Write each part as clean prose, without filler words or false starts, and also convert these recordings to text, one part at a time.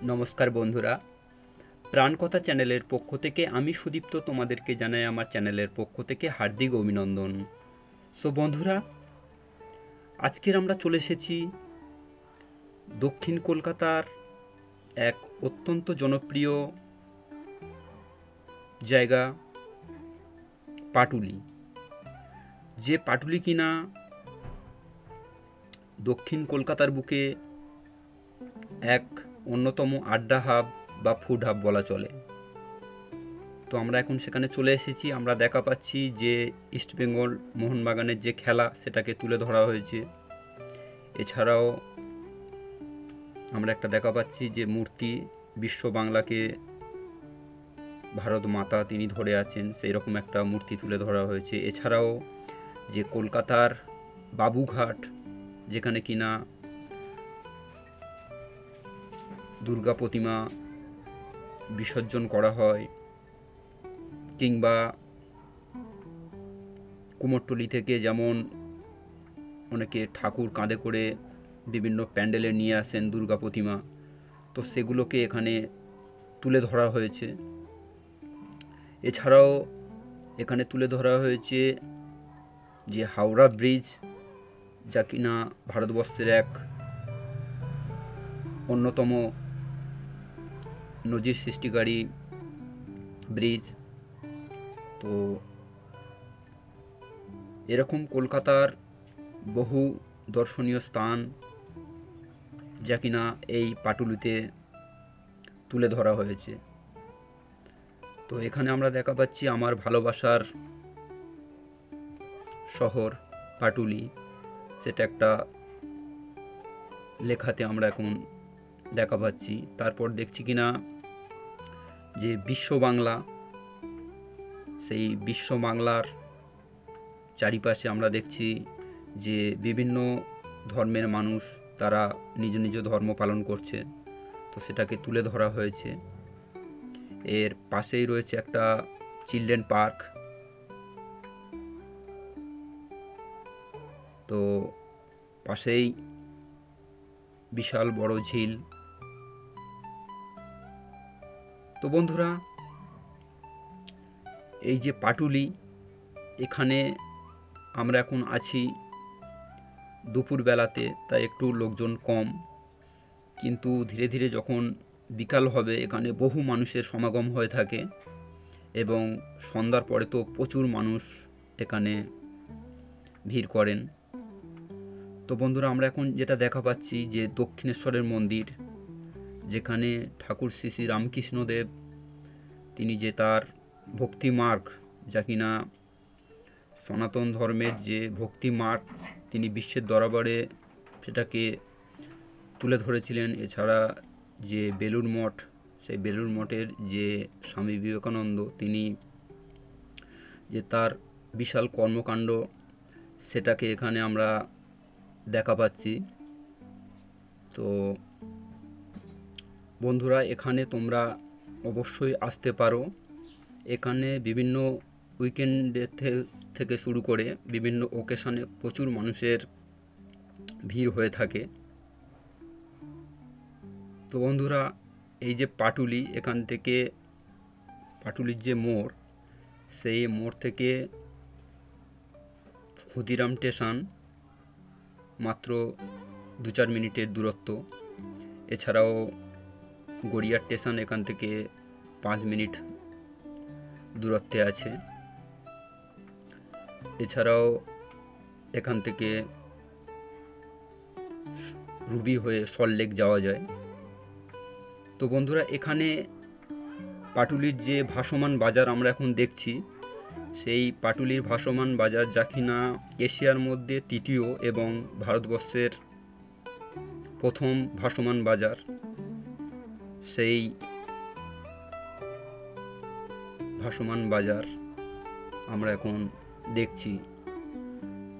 নমস্কার বন্ধুরা, প্রাণকথা চ্যানেলের পক্ষ থেকে আমি সুদীপ্ত তোমাদেরকে জানাই আমার চ্যানেলের পক্ষ থেকে হার্দিক অভিনন্দন। সো বন্ধুরা, আজকের আমরা চলে এসেছি দক্ষিণ কলকাতার এক অত্যন্ত জনপ্রিয় জায়গা পাটুলি। যে পাটুলি কিনা দক্ষিণ কলকাতার বুকে এক অন্যতম আড্ডা হাব বা ফুড হাব বলা চলে। তো আমরা এখন সেখানে চলে এসেছি। আমরা দেখা পাচ্ছি যে ইস্টবেঙ্গল মোহনবাগানের যে খেলা সেটাকে তুলে ধরা হয়েছে। এছাড়াও আমরা একটা দেখা পাচ্ছি যে মূর্তি, বিশ্ব বাংলাকে ভারত মাতা তিনি ধরে আছেন, সেই রকম একটা মূর্তি তুলে ধরা হয়েছে। এছাড়াও যে কলকাতার বাবুঘাট, যেখানে কিনা দুর্গা প্রতিমা বিসর্জন করা হয়, কিংবা কুমোরটুলি থেকে যেমন অনেকে ঠাকুর কাঁধে করে বিভিন্ন প্যান্ডেলে নিয়ে আসেন দুর্গা প্রতিমা, তো সেগুলোকে এখানে তুলে ধরা হয়েছে। এছাড়াও এখানে তুলে ধরা হয়েছে যে হাওড়া ব্রিজ, যা কিনা ভারতবর্ষের এক অন্যতম নজির সৃষ্টিকারী ব্রিজ। তো এরকম কলকাতার বহু দর্শনীয় স্থান যা কিনা এই পাটুলিতে তুলে ধরা হয়েছে। তো এখানে আমরা দেখা পাচ্ছি আমার ভালোবাসার শহর পাটুলি, সেটা একটা লেখাতে আমরা এখন দেখা পাচ্ছি। তারপর দেখছি কিনা যে বিশ্ব বাংলা, সেই বিশ্ব বাংলার চারিপাশে আমরা দেখছি যে বিভিন্ন ধর্মের মানুষ তারা নিজ নিজ ধর্ম পালন করছে, তো সেটাকে তুলে ধরা হয়েছে। এর পাশেই রয়েছে একটা চিলড্রেন পার্ক, তো পাশেই বিশাল বড় ঝিল। তো বন্ধুরা, এই যে পাটুলি, এখানে আমরা এখন আছি দুপুরবেলাতে, তাই একটু লোকজন কম, কিন্তু ধীরে ধীরে যখন বিকাল হবে এখানে বহু মানুষের সমাগম হয়ে থাকে এবং সন্ধ্যার পরে তো প্রচুর মানুষ এখানে ভিড় করেন। তো বন্ধুরা, আমরা এখন যেটা দেখা পাচ্ছি যে দক্ষিণেশ্বরের মন্দির, যেখানে ঠাকুর শ্রী শ্রী রামকৃষ্ণদেব তিনি যে তার ভক্তি মার্গ, যা কিনা সনাতন ধর্মের যে ভক্তি মার্গ, তিনি বিশ্বের দরবারে সেটাকে তুলে ধরেছিলেন। এছাড়া যে বেলুড় মঠ, সেই বেলুড় মঠের যে স্বামী বিবেকানন্দ তিনি যে তার বিশাল কর্মকাণ্ড, সেটাকে এখানে আমরা দেখা পাচ্ছি। তো বন্ধুরা, এখানে তোমরা অবশ্যই আসতে পারো। এখানে বিভিন্ন উইকেন্ডে থেকে শুরু করে বিভিন্ন ওকেশনে প্রচুর মানুষের ভিড় হয়ে থাকে। তো বন্ধুরা, এই যে পাটুলি, এখান থেকে পাটুলির যে মোড়, সেই মোড় থেকে ক্ষুদিরাম স্টেশন মাত্র 2-4 মিনিটের দূরত্ব। এছাড়াও গড়িয়া স্টেশন এখান থেকে 5 মিনিট দূরত্বে আছে। এছাড়াও এখান থেকে রুবি হয়ে সল্টলেক যাওয়া যায়। তো বন্ধুরা, এখানে পাটুলির যে ভাসমান বাজার আমরা এখন দেখছি, সেই পাটুলির ভাসমান বাজার, যা কিনা এশিয়ার মধ্যে তৃতীয় এবং ভারতবর্ষের প্রথম ভাসমান বাজার, সেই ভাসমান বাজার আমরা এখন দেখছি।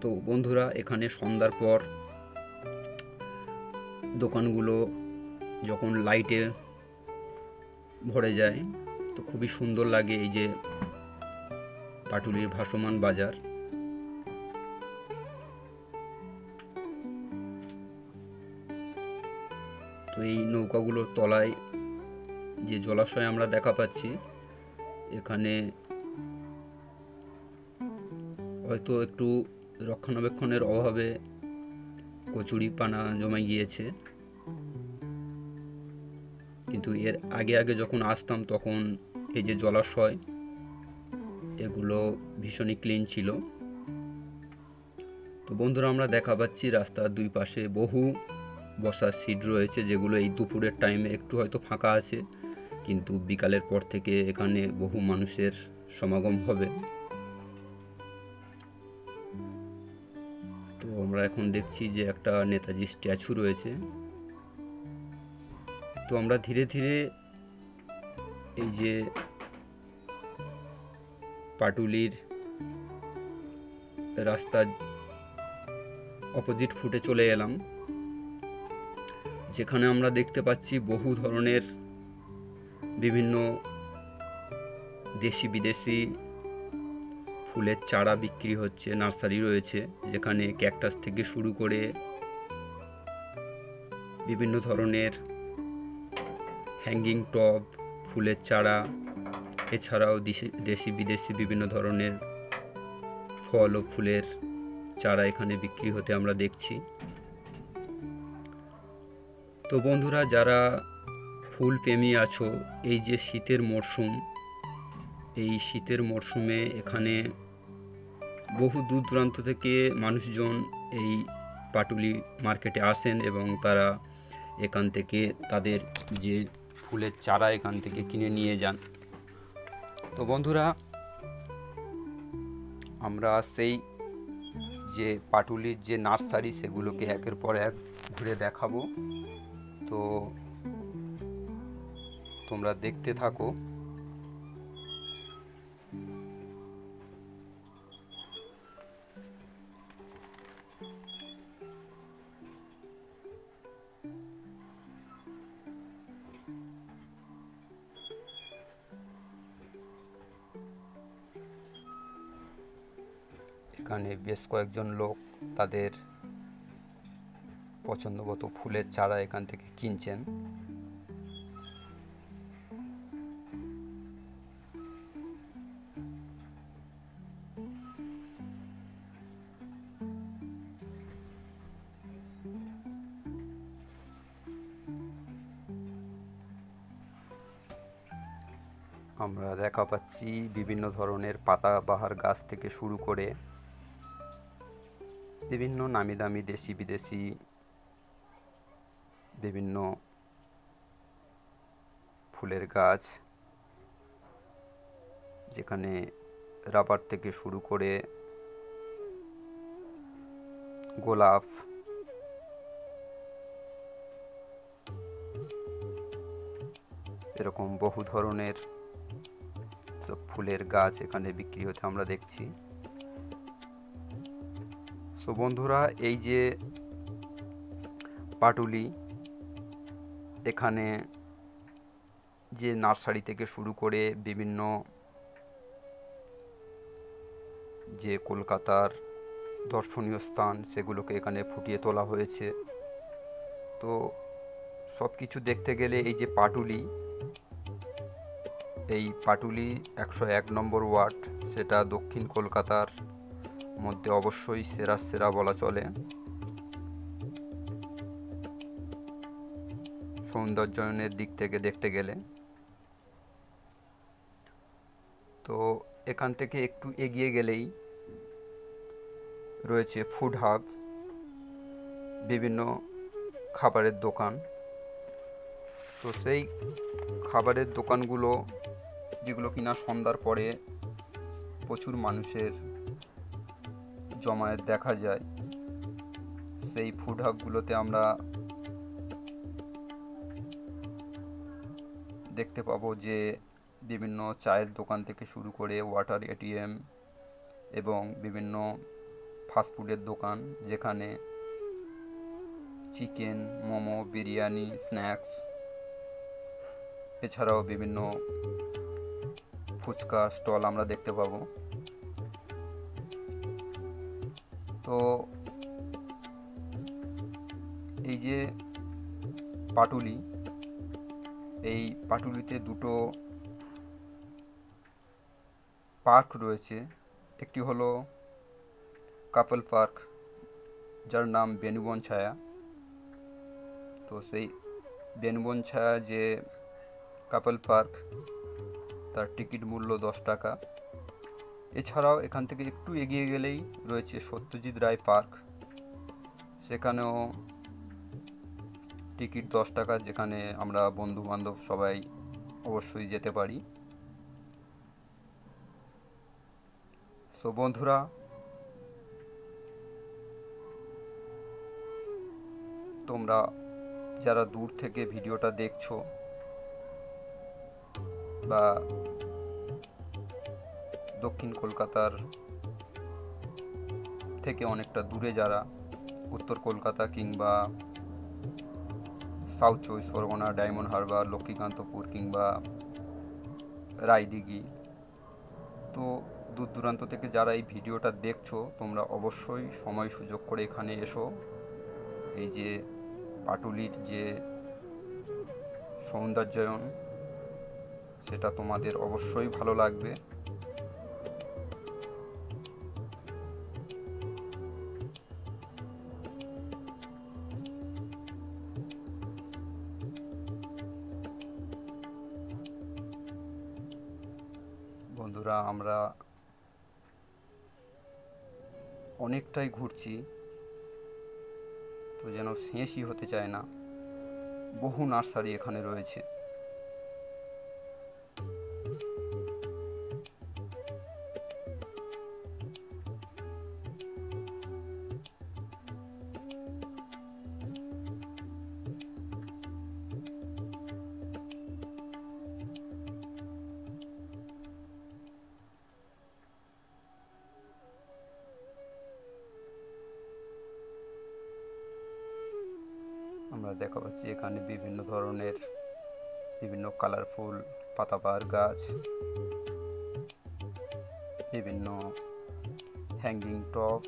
তো বন্ধুরা, এখানে সন্ধ্যার পর দোকানগুলো যখন লাইটে ভরে যায়, তো খুবই সুন্দর লাগে এই যে পাটুলির ভাসমান বাজার। তো তো এই নৌকাগুলোর তলায় যে জলাশয় আমরা দেখা পাচ্ছি, এখানে হয়তো একটু রক্ষণাবেক্ষণের অভাবে কচুরিপানা জমে গিয়েছে, কিন্তু এর আগে যখন আসতাম তখন এই যে জলাশয়, এগুলো ভীষণই ক্লিন ছিল। তো বন্ধুরা, আমরা দেখা পাচ্ছি রাস্তার দুই পাশে বহু বসার সিট রয়েছে, যেগুলো এই দুপুরের টাইমে একটু হয়তো ফাঁকা আছে, কিন্তু বিকালের পর থেকে এখানে বহু মানুষের সমাগম হবে। তো আমরা এখন দেখছি যে একটা নেতাজি স্ট্যাচু রয়েছে। তো আমরা ধীরে ধীরে এই যে পাটুলির রাস্তার অপোজিট ফুটে চলে এলাম, যেখানে আমরা দেখতে পাচ্ছি বহু ধরনের বিভিন্ন দেশি বিদেশি ফুলের চারা বিক্রি হচ্ছে। নার্সারি রয়েছে, যেখানে ক্যাকটাস থেকে শুরু করে বিভিন্ন ধরনের হ্যাঙ্গিং টব, ফুলের চারা, এছাড়াও দেশি বিদেশি বিভিন্ন ধরনের ফল ও ফুলের চারা এখানে বিক্রি হতে আমরা দেখছি। তো বন্ধুরা, যারা ফুল প্রেমী আছো, এই যে শীতের মরশুম, এই শীতের মরশুমে এখানে বহু দূর দূরান্ত থেকে মানুষজন এই পাটুলি মার্কেটে আসেন এবং তারা এখান থেকে তাদের যে ফুলের চারা এখান থেকে কিনে নিয়ে যান। তো বন্ধুরা, আমরা সেই যে পাটুলির যে নার্সারি, সেগুলোকে একের পর এক ঘুরে দেখাবো। তো তোমরা দেখতে থাকো। এখানে বেশ কয়েকজন লোক তাদের পছন্দমতো ফুলের চারা এখান থেকে কিনছেন। আমরা দেখা পাচ্ছি বিভিন্ন ধরনের পাতাবাহার গাছ থেকে শুরু করে বিভিন্ন নামি দামি দেশি বিদেশি বিভিন্ন ফুলের গাছ, যেখানে রাবার থেকে শুরু করে গোলাপ, এরকম বহু ধরনের সব ফুলের গাছ এখানে বিক্রি হতে আমরা দেখছি। তো বন্ধুরা, এই যে পাটুলি, এখানে যে নার্সারি থেকে শুরু করে বিভিন্ন যে কলকাতার দর্শনীয় স্থান, সেগুলোকে এখানে ফুটিয়ে তোলা হয়েছে। তো সব কিছু দেখতে গেলে এই যে পাটুলি, এই পাটুলি 101 নম্বর ওয়ার্ড, সেটা দক্ষিণ কলকাতার মধ্যে অবশ্যই সেরা বলা চলে সৌন্দর্যায়নের দিক থেকে দেখতে গেলে। তো এখান থেকে একটু এগিয়ে গেলেই রয়েছে ফুড হাব, বিভিন্ন খাবারের দোকান। তো সেই খাবারের দোকানগুলো, যেগুলো কিনা সন্ধ্যার পরে প্রচুর মানুষের জমায়েত দেখা যায়, সেই ফুড হাবগুলোতে আমরা দেখতে পাবো যে বিভিন্ন চায়ের দোকান থেকে শুরু করে ওয়াটার এটিএম এবং বিভিন্ন ফাস্টফুডের দোকান, যেখানে চিকেন, মোমো, বিরিয়ানি, স্ন্যাক্স, এছাড়াও বিভিন্ন ফুচকা স্টল আমরা দেখতে পাবো। তো এই যে পাটুলি। এই পাটুলিতে দুটো পার্ক রয়েছে। একটি হলো কাপল পার্ক, যার নাম বেনুবন ছায়া। তো সেই বেনুবন ছায়া যে কাপল পার্ক, তার টিকিট মূল্য 10 টাকা। এছাড়াও এখান থেকে একটু এগিয়ে গেলেই রয়েছে সত্যজিৎ রায় পার্ক, সেখানেও টিকিট 10 টাকা, যেখানে আমরা বন্ধু বান্ধব সবাই অবশ্যই যেতে পারি। সো বন্ধুরা, তোমরা যারা দূর থেকে ভিডিওটা দেখছো বা দক্ষিণ কলকাতার থেকে অনেকটা দূরে যারা, উত্তর কলকাতা কিংবা সাউথ চব্বিশ পরগনা, ডায়মন্ড হারবার, লক্ষ্মীকান্তপুর কিংবা রায়দিঘি, তো দূর দূরান্ত থেকে যারা এই ভিডিওটা দেখছো, তোমরা অবশ্যই সময় সুযোগ করে এখানে এসো। এই যে পাটুলির যে সৌন্দর্যায়ন, সেটা তোমাদের অবশ্যই ভালো লাগবে। বন্ধুরা, আমরা অনেকটাই ঘুরছি, তো যেন শেষই হতে চায় না। বহু নার্সারি এখানে রয়েছে। আমরা দেখা পাচ্ছি এখানে বিভিন্ন ধরনের বিভিন্ন কালারফুল পাতাবাহার গাছ, বিভিন্ন হ্যাঙ্গিং টব,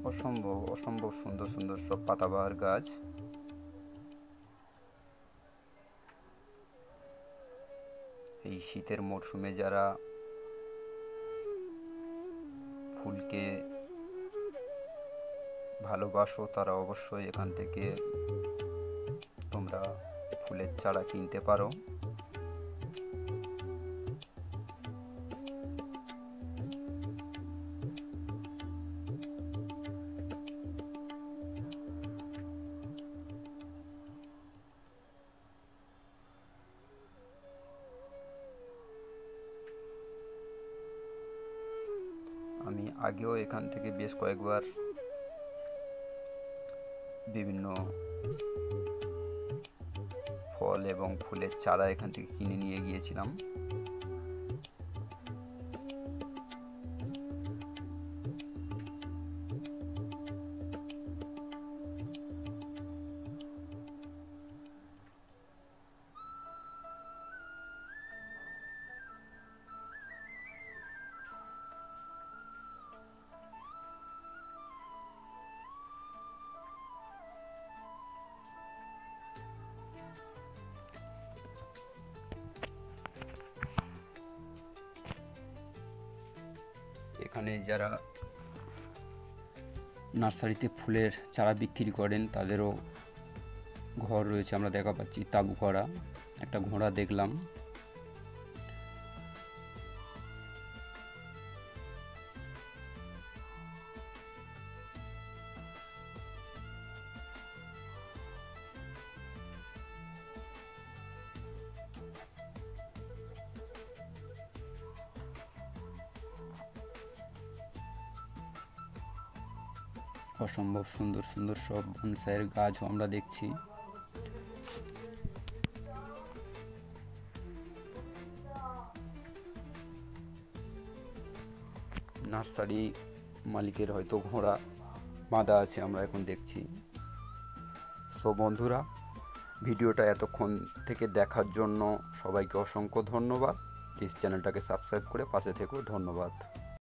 অসম্ভব সুন্দর সুন্দর সব পাতাবাহার গাছ। এই শীতের মরশুমে যারা ফুলকে ভালোবাসো, তারা অবশ্যই এখান থেকে তোমরা ফুলের চারা কিনতে পারো। আমি আগেও এখান থেকে বেশ কয়েকবার বিভিন্ন ফল এবং ফুলের চারা এখান থেকে কিনে নিয়ে গিয়েছিলাম। এখানে যারা নার্সারিতে ফুলের চারা বিক্রি করেন, তাদেরও ঘর রয়েছে। আমরা দেখা পাচ্ছি তাঁবু করা, একটা ঘোড়া দেখলাম। অসম্ভব সুন্দর সুন্দর সব বনসাইয়ের গাছও আমরা দেখছি। নার্সারি মালিকের হয়তো ঘোড়া বাঁধা আছে, আমরা এখন দেখছি। সো বন্ধুরা, ভিডিওটা এতক্ষণ থেকে দেখার জন্য সবাইকে অসংখ্য ধন্যবাদ। প্লিজ চ্যানেলটাকে সাবস্ক্রাইব করে পাশে থেকো। ধন্যবাদ।